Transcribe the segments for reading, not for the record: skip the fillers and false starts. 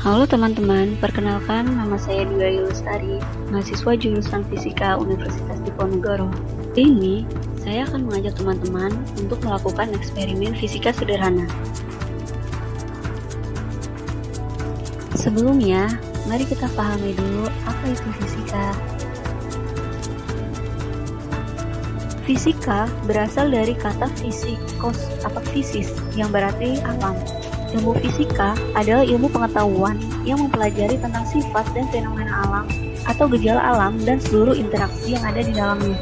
Halo teman-teman, perkenalkan nama saya Dwi Lestari, mahasiswa jurusan Fisika Universitas Diponegoro. Kali ini, saya akan mengajak teman-teman untuk melakukan eksperimen fisika sederhana. Sebelumnya, mari kita pahami dulu apa itu fisika. Fisika berasal dari kata fisikos atau fisis yang berarti alam. Ilmu fisika adalah ilmu pengetahuan yang mempelajari tentang sifat dan fenomena alam atau gejala alam dan seluruh interaksi yang ada di dalamnya.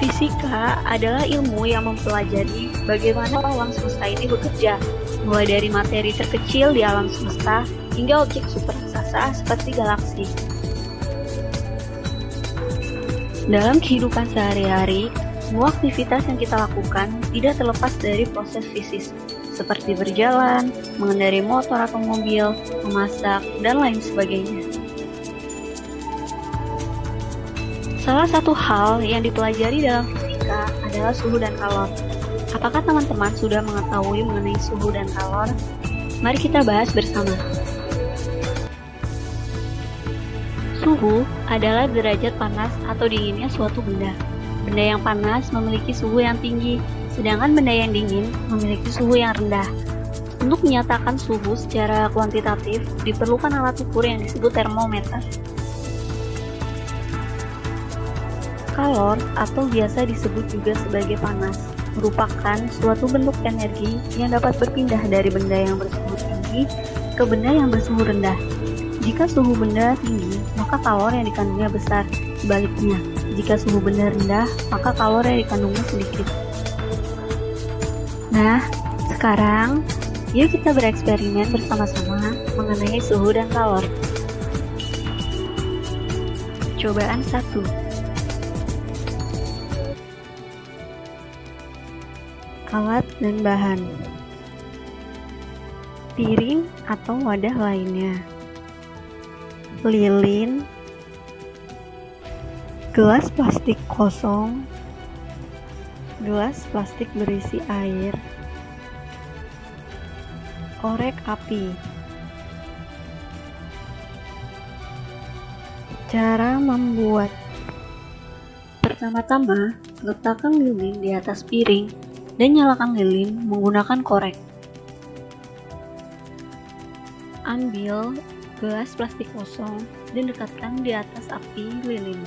Fisika adalah ilmu yang mempelajari bagaimana alam semesta ini bekerja, mulai dari materi terkecil di alam semesta hingga objek super raksasa seperti galaksi. Dalam kehidupan sehari-hari, semua aktivitas yang kita lakukan tidak terlepas dari proses fisik, seperti berjalan, mengendarai motor atau mobil, memasak, dan lain sebagainya. Salah satu hal yang dipelajari dalam fisika adalah suhu dan kalor. Apakah teman-teman sudah mengetahui mengenai suhu dan kalor? Mari kita bahas bersama. Suhu adalah derajat panas atau dinginnya suatu benda. Benda yang panas memiliki suhu yang tinggi, sedangkan benda yang dingin memiliki suhu yang rendah. Untuk menyatakan suhu secara kuantitatif, diperlukan alat ukur yang disebut termometer. Kalor atau biasa disebut juga sebagai panas, merupakan suatu bentuk energi yang dapat berpindah dari benda yang bersuhu tinggi ke benda yang bersuhu rendah. Jika suhu benda tinggi, maka kalor yang dikandungnya besar. Sebaliknya, jika suhu benda rendah, maka kalor yang dikandungnya sedikit. Nah, sekarang yuk kita bereksperimen bersama-sama mengenai suhu dan kalor. Cobaan 1. Alat dan bahan. Piring atau wadah lainnya. Lilin, gelas plastik kosong, gelas plastik berisi air, korek api. Cara membuat. Pertama-tama, letakkan lilin di atas piring dan nyalakan lilin menggunakan korek. Ambil gelas plastik kosong dan dekatkan di atas api lilin.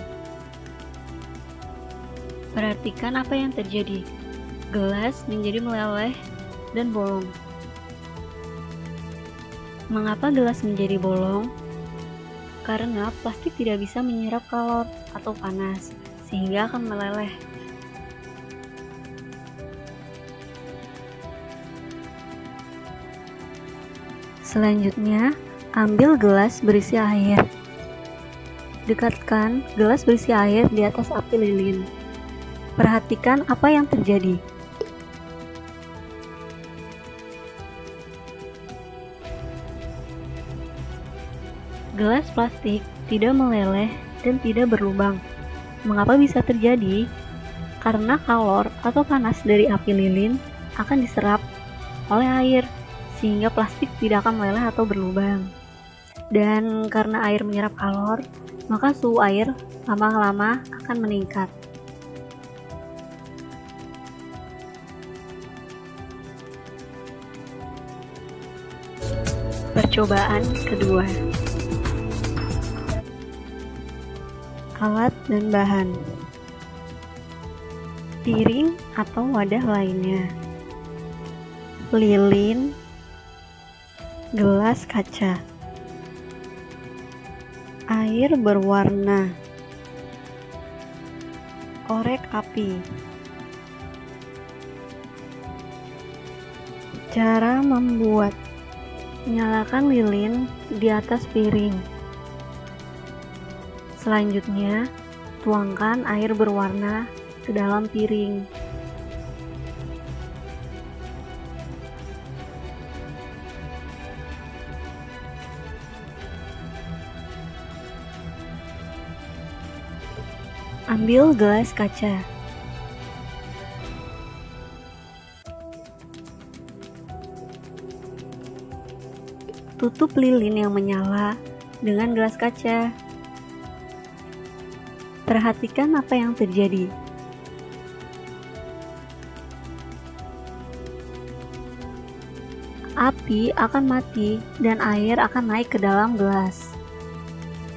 Perhatikan apa yang terjadi. Gelas menjadi meleleh dan bolong. Mengapa gelas menjadi bolong? Karena plastik tidak bisa menyerap kalor atau panas, sehingga akan meleleh. Selanjutnya, ambil gelas berisi air. Dekatkan gelas berisi air di atas api lilin. Perhatikan apa yang terjadi. Gelas plastik tidak meleleh dan tidak berlubang. Mengapa bisa terjadi? Karena kalor atau panas dari api lilin akan diserap oleh air, sehingga plastik tidak akan meleleh atau berlubang. Dan karena air menyerap kalor, maka suhu air lama-lama akan meningkat. Percobaan kedua. Alat dan bahan. Piring atau wadah lainnya. Lilin, gelas kaca, air berwarna, korek api. Cara membuat. Nyalakan lilin di atas piring. Selanjutnya, tuangkan air berwarna ke dalam piring. Ambil gelas kaca. Tutup lilin yang menyala dengan gelas kaca. Perhatikan apa yang terjadi. Api akan mati dan air akan naik ke dalam gelas.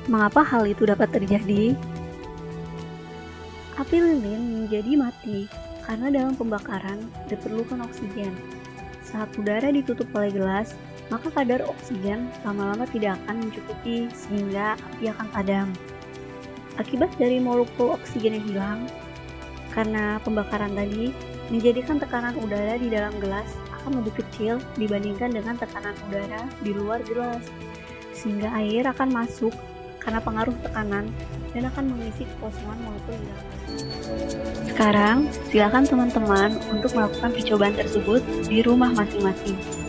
Mengapa hal itu dapat terjadi? Api lilin menjadi mati karena dalam pembakaran diperlukan oksigen. Saat udara ditutup oleh gelas, maka kadar oksigen lama-lama tidak akan mencukupi sehingga api akan padam. Akibat dari molekul oksigen yang hilang, karena pembakaran tadi menjadikan tekanan udara di dalam gelas akan lebih kecil dibandingkan dengan tekanan udara di luar gelas, sehingga air akan masuk karena pengaruh tekanan dan akan mengisi kekosongan molekul di dalam gelas. Sekarang, silakan teman-teman untuk melakukan percobaan tersebut di rumah masing-masing.